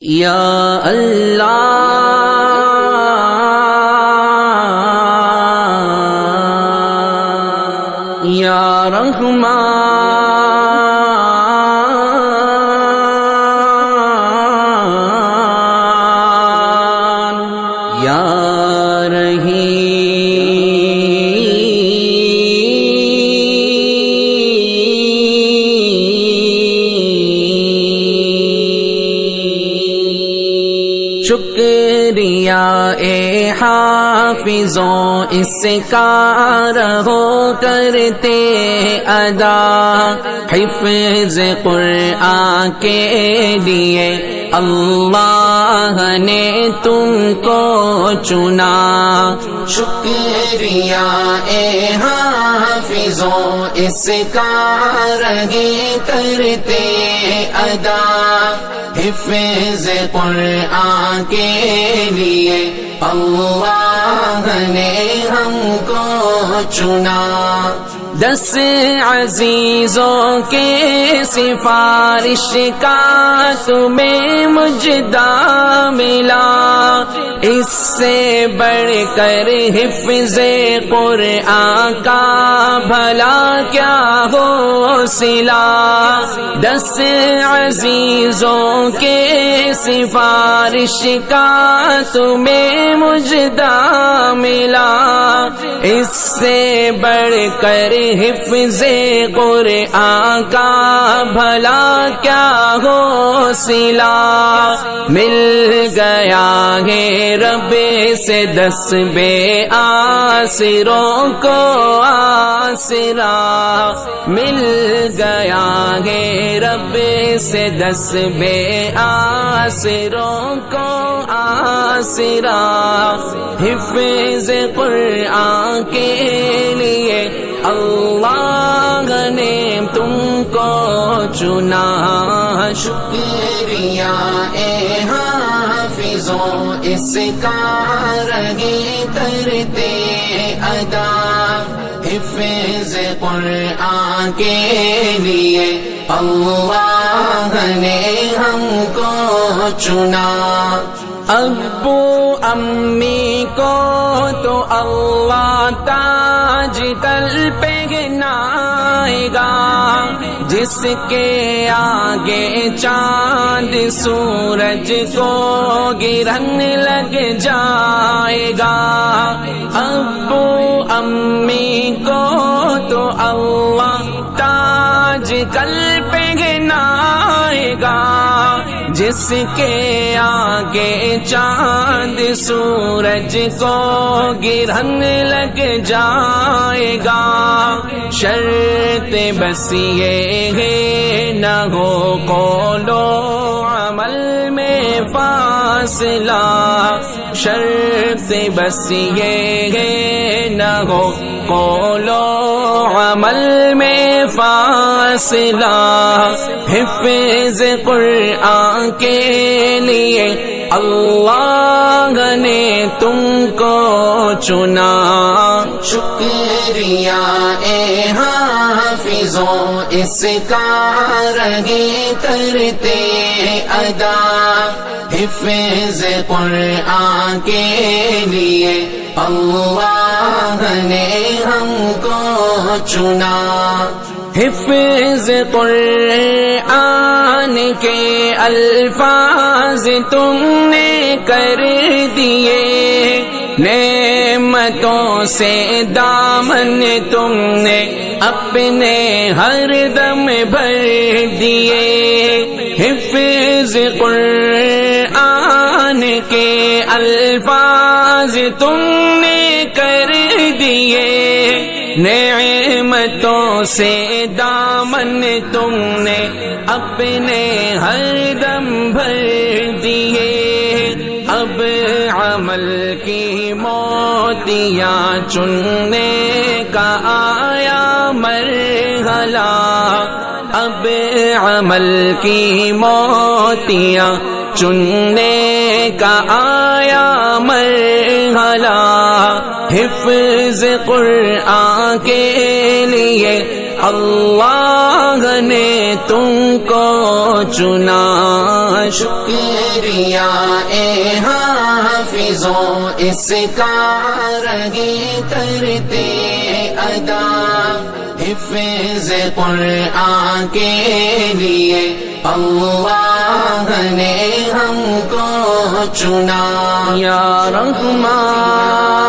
یا اللہ یا رحمان یا شکریہ اے حافظوں اس کا رہو کرتے ادا حفظ قرآن کے لیے اللہ نے تم کو چنا شکریہ اے حافظوں اس کا رہے کرتے ادا حفظ قرآن کے لیے اللہ نے ہم کو چنا 10 عزیزوں کے سفارش کا تمہیں مجدہ ملا اس سے بڑھ کر حفظ قرآن کا بھلا کیا ہو صلہ 10 عزیزوں کے سفارش کا تمہیں مجدہ ملا اس سے بڑھ کر حفظ قرآن کا بھلا کیا ہو صلہ مل گیا ہے رب سے 10 بے آسروں کو آسرا مل گیا ہے رب سے 10 بے آسروں کو آسرا حفظ قرآن کے لیے اللہ نے تم کو چنا شکریہ اے حافظوں اس کا رہے کرتے ادا حفظ قرآن کے لیے اللہ نے ہم کو چنا ابو امی کو تو اللہ تاج تل پہنائے گا جس کے آگے چاند سورج کو گرہن لگ جائے گا ابو امی کو تو اللہ تاج کل پہنائے گا جس کے آگے چاند سورج کو گرہن لگ جائے گا شرط بس یہ ہے نہ ہو قول و عمل میں فاصلہ شرط بس یہ ہے نہ ہو قول و عمل میں فاصلہ حفظ قرآن کے لیے اللہ نے تم کو چنا شکریہ اے حافظوں اس کا رہے کرتے ادا حفظ قرآن کے لیے اللہ نے ہم کو چنا حفظ قرآن کے الفاظ تم نے کر دیے نعمتوں سے دامن تم نے اپنے ہر دم بھر دیے حفظ قرآن کے الفاظ تم نے کر دیے نعمتوں سے دامن تم نے اپنے ہر دم بھر دیے اب عمل کی موتیاں چننے کا آیا مرحلہ اب عمل کی موتیاں چننے کا آیا مرحلہ حفظ قرآن کے لیے اللہ نے تم کو چنا، شکریہ اے حافظوں اس کا رہی کرتے ادا، حفظ قرآن کے لیے اللہ نے ہم کو چنا، یا رحمان